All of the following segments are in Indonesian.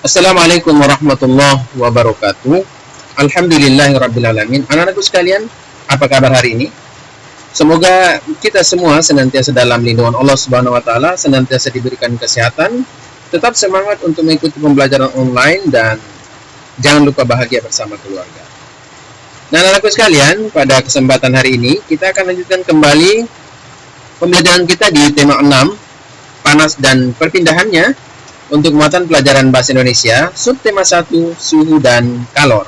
Assalamualaikum warahmatullahi wabarakatuh. Alhamdulillahirrabbilalamin. Anak-anakku sekalian, apa kabar hari ini? Semoga kita semua senantiasa dalam lindungan Allah Subhanahu wa taala, senantiasa diberikan kesehatan, tetap semangat untuk mengikuti pembelajaran online dan jangan lupa bahagia bersama keluarga. Nah, anak-anakku sekalian, pada kesempatan hari ini kita akan lanjutkan kembali pembelajaran kita di tema 6, panas dan perpindahannya. Untuk muatan pelajaran bahasa Indonesia, subtema 1, suhu dan kalor.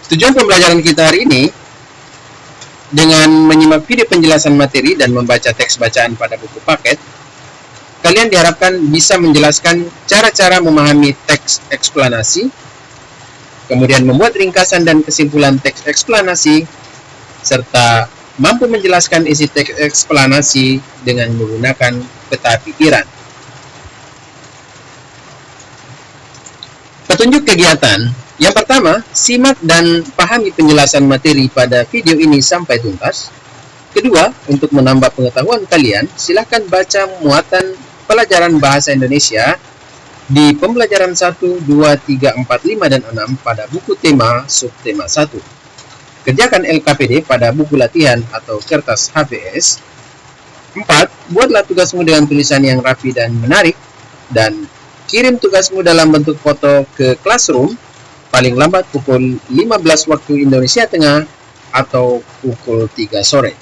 Tujuan pembelajaran kita hari ini, dengan menyimak video penjelasan materi dan membaca teks bacaan pada buku paket, kalian diharapkan bisa menjelaskan cara-cara memahami teks eksplanasi, kemudian membuat ringkasan dan kesimpulan teks eksplanasi, serta mampu menjelaskan isi teks eksplanasi dengan menggunakan peta pikiran. Petunjuk kegiatan. Yang pertama, simak dan pahami penjelasan materi pada video ini sampai tuntas. Kedua, untuk menambah pengetahuan kalian, silahkan baca muatan pelajaran bahasa Indonesia di pembelajaran 1, 2, 3, 4, 5, dan 6 pada buku tema subtema 1. Kerjakan LKPD pada buku latihan atau kertas HVS. 4. Buatlah tugasmu dengan tulisan yang rapi dan menarik, dan kirim tugasmu dalam bentuk foto ke Classroom paling lambat pukul 15 waktu Indonesia Tengah atau pukul 3 sore.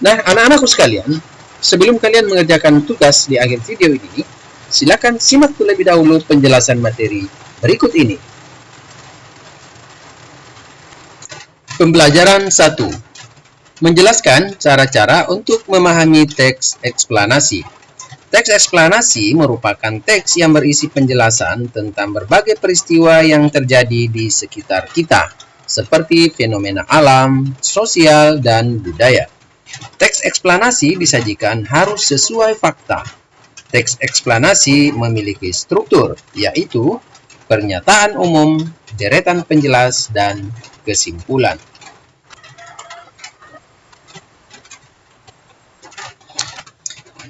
Nah, anak-anakku sekalian, sebelum kalian mengerjakan tugas di akhir video ini, silakan simak terlebih dahulu penjelasan materi berikut ini. Pembelajaran 1. Menjelaskan cara-cara untuk memahami teks eksplanasi. Teks eksplanasi merupakan teks yang berisi penjelasan tentang berbagai peristiwa yang terjadi di sekitar kita, seperti fenomena alam, sosial, dan budaya. Teks eksplanasi disajikan harus sesuai fakta. Teks eksplanasi memiliki struktur, yaitu pernyataan umum, deretan penjelas, dan kesimpulan.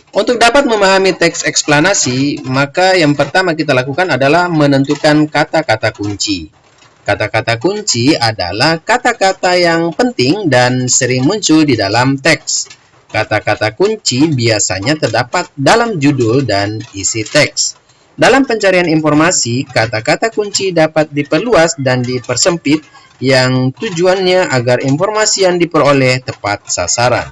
Untuk dapat memahami teks eksplanasi, maka yang pertama kita lakukan adalah menentukan kata-kata kunci. Kata-kata kunci adalah kata-kata yang penting dan sering muncul di dalam teks. Kata-kata kunci biasanya terdapat dalam judul dan isi teks. Dalam pencarian informasi, kata-kata kunci dapat diperluas dan dipersempit yang tujuannya agar informasi yang diperoleh tepat sasaran.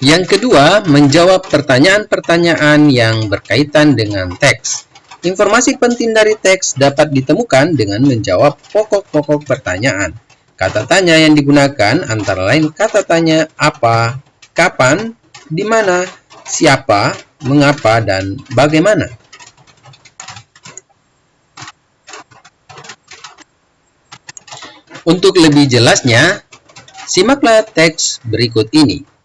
Yang kedua, menjawab pertanyaan-pertanyaan yang berkaitan dengan teks. Informasi penting dari teks dapat ditemukan dengan menjawab pokok-pokok pertanyaan. Kata tanya yang digunakan antara lain kata tanya apa, kapan, di mana, siapa, mengapa, dan bagaimana. Untuk lebih jelasnya, simaklah teks berikut ini.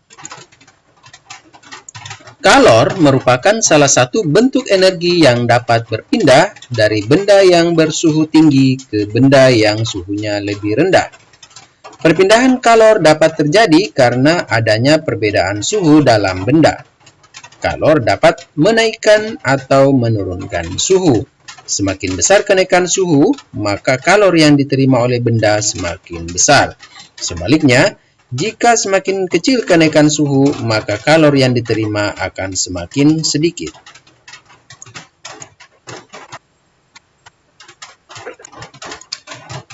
Kalor merupakan salah satu bentuk energi yang dapat berpindah dari benda yang bersuhu tinggi ke benda yang suhunya lebih rendah. Perpindahan kalor dapat terjadi karena adanya perbedaan suhu dalam benda. Kalor dapat menaikkan atau menurunkan suhu. Semakin besar kenaikan suhu, maka kalor yang diterima oleh benda semakin besar. Sebaliknya, jika semakin kecil kenaikan suhu, maka kalor yang diterima akan semakin sedikit.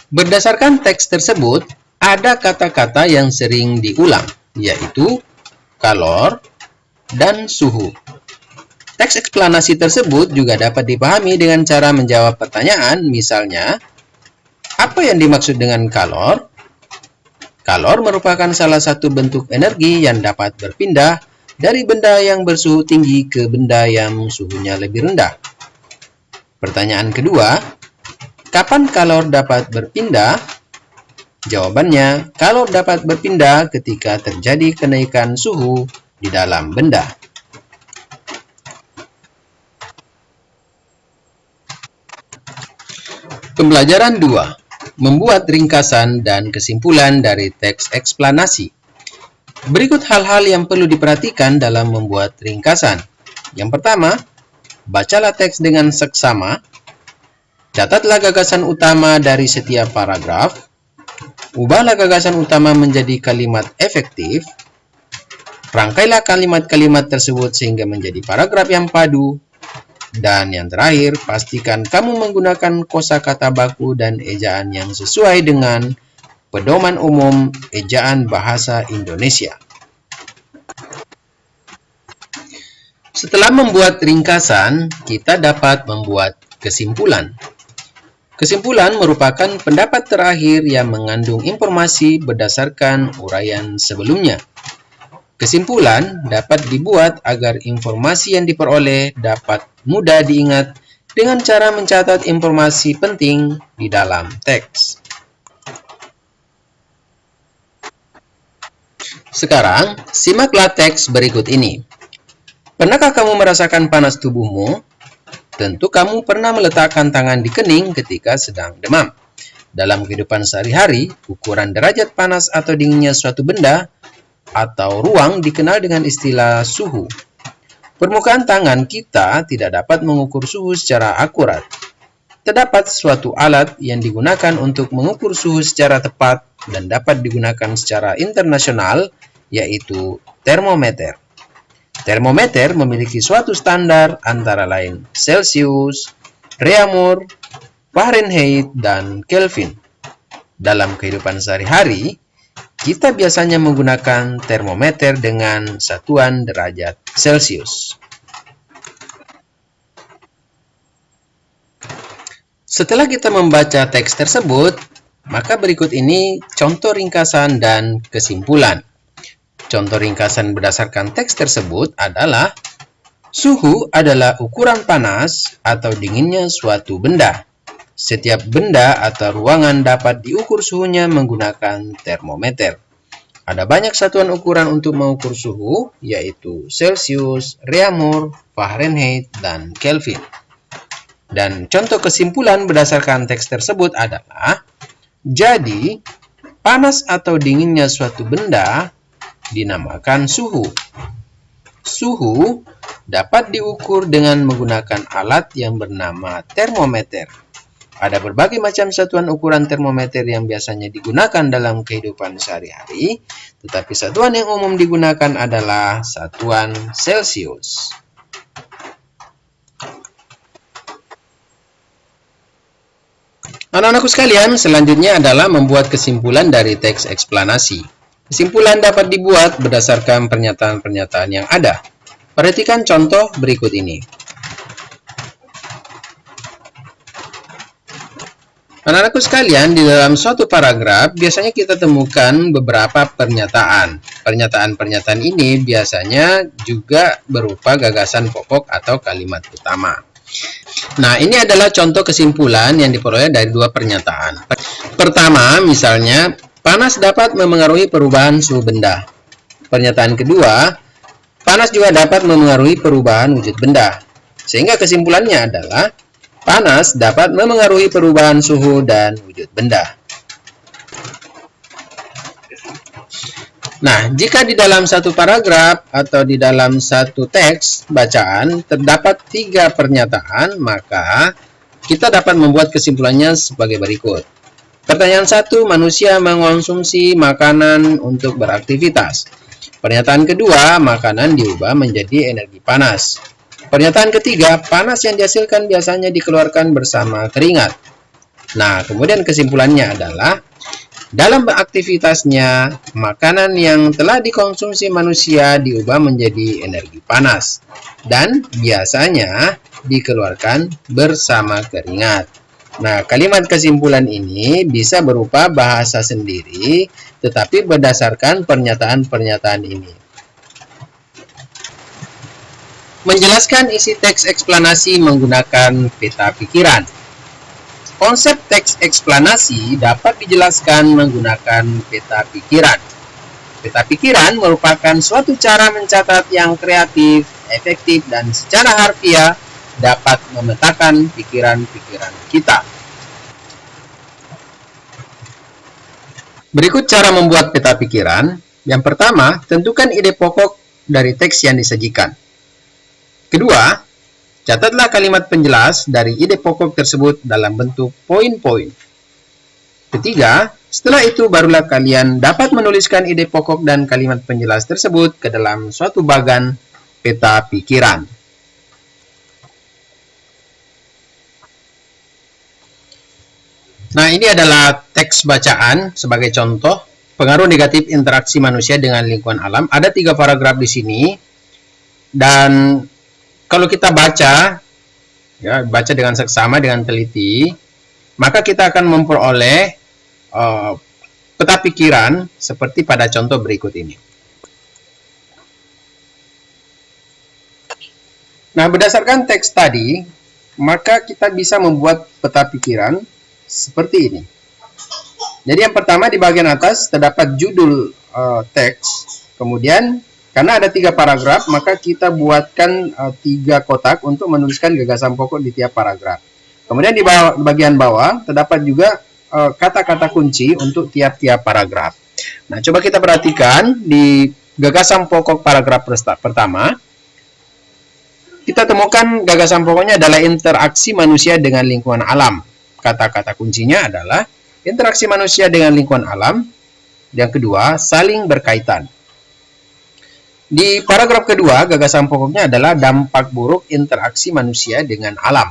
Berdasarkan teks tersebut, ada kata-kata yang sering diulang, yaitu kalor dan suhu. Teks eksplanasi tersebut juga dapat dipahami dengan cara menjawab pertanyaan, misalnya, apa yang dimaksud dengan kalor? Kalor merupakan salah satu bentuk energi yang dapat berpindah dari benda yang bersuhu tinggi ke benda yang suhunya lebih rendah. Pertanyaan kedua, kapan kalor dapat berpindah? Jawabannya, kalor dapat berpindah ketika terjadi kenaikan suhu di dalam benda. Pembelajaran 2. Membuat ringkasan dan kesimpulan dari teks eksplanasi. Berikut hal-hal yang perlu diperhatikan dalam membuat ringkasan. Yang pertama, bacalah teks dengan seksama. Catatlah gagasan utama dari setiap paragraf. Ubahlah gagasan utama menjadi kalimat efektif. Rangkailah kalimat-kalimat tersebut sehingga menjadi paragraf yang padu. Dan yang terakhir, pastikan kamu menggunakan kosakata baku dan ejaan yang sesuai dengan Pedoman Umum Ejaan Bahasa Indonesia. Setelah membuat ringkasan, kita dapat membuat kesimpulan. Kesimpulan merupakan pendapat terakhir yang mengandung informasi berdasarkan uraian sebelumnya. Kesimpulan dapat dibuat agar informasi yang diperoleh dapat mudah diingat dengan cara mencatat informasi penting di dalam teks. Sekarang, simaklah teks berikut ini. Pernahkah kamu merasakan panas tubuhmu? Tentu kamu pernah meletakkan tangan di kening ketika sedang demam. Dalam kehidupan sehari-hari, ukuran derajat panas atau dinginnya suatu benda atau ruang dikenal dengan istilah suhu. Permukaan tangan kita tidak dapat mengukur suhu secara akurat. Terdapat suatu alat yang digunakan untuk mengukur suhu secara tepat dan dapat digunakan secara internasional, yaitu termometer. Termometer memiliki suatu standar antara lain Celsius, Reaumur, Fahrenheit, dan Kelvin. Dalam kehidupan sehari-hari, kita biasanya menggunakan termometer dengan satuan derajat Celcius. Setelah kita membaca teks tersebut, maka berikut ini contoh ringkasan dan kesimpulan. Contoh ringkasan berdasarkan teks tersebut adalah suhu adalah ukuran panas atau dinginnya suatu benda. Setiap benda atau ruangan dapat diukur suhunya menggunakan termometer. Ada banyak satuan ukuran untuk mengukur suhu, yaitu Celsius, Reaumur, Fahrenheit, dan Kelvin. Dan contoh kesimpulan berdasarkan teks tersebut adalah, jadi, panas atau dinginnya suatu benda dinamakan suhu. Suhu dapat diukur dengan menggunakan alat yang bernama termometer. Ada berbagai macam satuan ukuran termometer yang biasanya digunakan dalam kehidupan sehari-hari, tetapi satuan yang umum digunakan adalah satuan Celcius. Anak-anakku sekalian, selanjutnya adalah membuat kesimpulan dari teks eksplanasi. Kesimpulan dapat dibuat berdasarkan pernyataan-pernyataan yang ada. Perhatikan contoh berikut ini. Anak-anakku sekalian, di dalam suatu paragraf, biasanya kita temukan beberapa pernyataan. Pernyataan-pernyataan ini biasanya juga berupa gagasan pokok atau kalimat utama. Nah, ini adalah contoh kesimpulan yang diperoleh dari dua pernyataan. Pertama, misalnya, panas dapat memengaruhi perubahan suhu benda. Pernyataan kedua, panas juga dapat memengaruhi perubahan wujud benda. Sehingga kesimpulannya adalah, panas dapat memengaruhi perubahan suhu dan wujud benda. Nah, jika di dalam satu paragraf atau di dalam satu teks bacaan terdapat 3 pernyataan, maka kita dapat membuat kesimpulannya sebagai berikut. Pertanyaan 1, manusia mengonsumsi makanan untuk beraktivitas. Pernyataan kedua, makanan diubah menjadi energi panas. Pernyataan ketiga, panas yang dihasilkan biasanya dikeluarkan bersama keringat. Nah, kemudian kesimpulannya adalah, dalam beraktivitasnya, makanan yang telah dikonsumsi manusia diubah menjadi energi panas dan biasanya dikeluarkan bersama keringat. Nah, kalimat kesimpulan ini bisa berupa bahasa sendiri, tetapi berdasarkan pernyataan-pernyataan ini. Menjelaskan isi teks eksplanasi menggunakan peta pikiran. Konsep teks eksplanasi dapat dijelaskan menggunakan peta pikiran. Peta pikiran merupakan suatu cara mencatat yang kreatif, efektif, dan secara harfiah dapat memetakan pikiran-pikiran kita. Berikut cara membuat peta pikiran. Yang pertama, tentukan ide pokok dari teks yang disajikan. Kedua, catatlah kalimat penjelas dari ide pokok tersebut dalam bentuk poin-poin. Ketiga, setelah itu barulah kalian dapat menuliskan ide pokok dan kalimat penjelas tersebut ke dalam suatu bagan peta pikiran. Nah, ini adalah teks bacaan sebagai contoh pengaruh negatif interaksi manusia dengan lingkungan alam. Ada 3 paragraf di sini, dan kalau kita baca, ya, baca dengan seksama, dengan teliti, maka kita akan memperoleh peta pikiran seperti pada contoh berikut ini. Nah, berdasarkan teks tadi, maka kita bisa membuat peta pikiran seperti ini. Jadi yang pertama di bagian atas terdapat judul teks, kemudian karena ada 3 paragraf, maka kita buatkan 3 kotak untuk menuliskan gagasan pokok di tiap paragraf. Kemudian di bagian bawah terdapat juga kata-kata kunci untuk tiap-tiap paragraf. Nah, coba kita perhatikan di gagasan pokok paragraf pertama. Kita temukan gagasan pokoknya adalah interaksi manusia dengan lingkungan alam. Kata-kata kuncinya adalah interaksi manusia dengan lingkungan alam. Yang kedua, saling berkaitan. Di paragraf kedua, gagasan pokoknya adalah dampak buruk interaksi manusia dengan alam.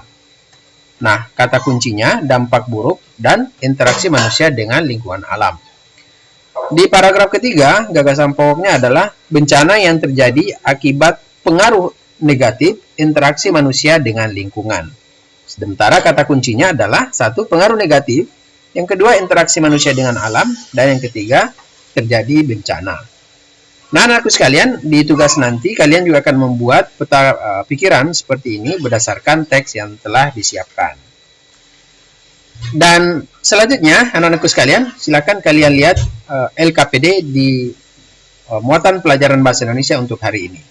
Nah, kata kuncinya dampak buruk dan interaksi manusia dengan lingkungan alam. Di paragraf ketiga, gagasan pokoknya adalah bencana yang terjadi akibat pengaruh negatif interaksi manusia dengan lingkungan. Sementara kata kuncinya adalah 1. Pengaruh negatif, yang kedua interaksi manusia dengan alam, dan yang ketiga terjadi bencana. Nah, anakku sekalian, di tugas nanti kalian juga akan membuat peta pikiran seperti ini berdasarkan teks yang telah disiapkan. Dan selanjutnya, anak-anakku sekalian, silakan kalian lihat LKPD di muatan pelajaran bahasa Indonesia untuk hari ini.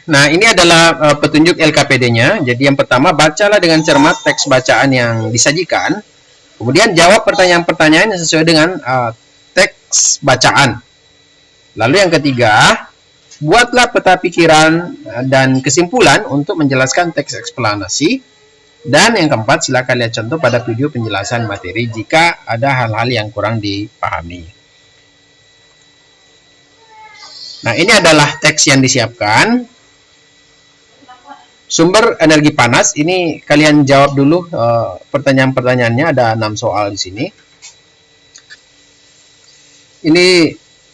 Nah, ini adalah petunjuk LKPD-nya. Jadi yang pertama, bacalah dengan cermat teks bacaan yang disajikan. Kemudian jawab pertanyaan-pertanyaan yang sesuai dengan teks bacaan. Lalu yang ketiga, buatlah peta pikiran dan kesimpulan untuk menjelaskan teks eksplanasi. Dan yang keempat, silakan lihat contoh pada video penjelasan materi jika ada hal-hal yang kurang dipahami. Nah, ini adalah teks yang disiapkan. Sumber energi panas, ini kalian jawab dulu pertanyaan-pertanyaannya, ada 6 soal di sini. Ini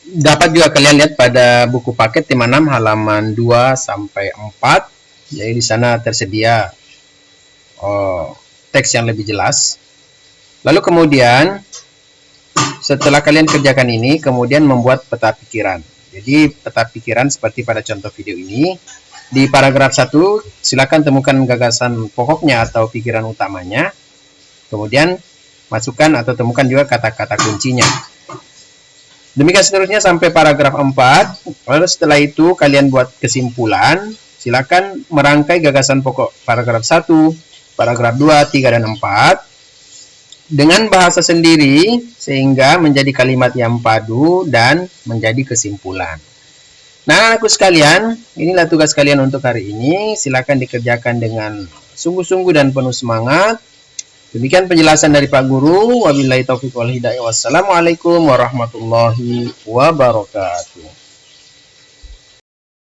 dapat juga kalian lihat pada buku paket 56 halaman 2 sampai 4. Jadi di sana tersedia teks yang lebih jelas. Lalu kemudian setelah kalian kerjakan ini, kemudian membuat peta pikiran. Jadi peta pikiran seperti pada contoh video ini. Di paragraf 1, silakan temukan gagasan pokoknya atau pikiran utamanya. Kemudian masukkan atau temukan juga kata-kata kuncinya. Demikian seterusnya sampai paragraf 4. Lalu setelah itu kalian buat kesimpulan. Silakan merangkai gagasan pokok paragraf 1, paragraf 2, 3, dan 4 dengan bahasa sendiri sehingga menjadi kalimat yang padu dan menjadi kesimpulan. Nah, anakku sekalian, inilah tugas kalian untuk hari ini. Silakan dikerjakan dengan sungguh-sungguh dan penuh semangat. Demikian penjelasan dari Pak Guru. Wabillahi taufiq wal hidayah. Wassalamualaikum warahmatullahi wabarakatuh.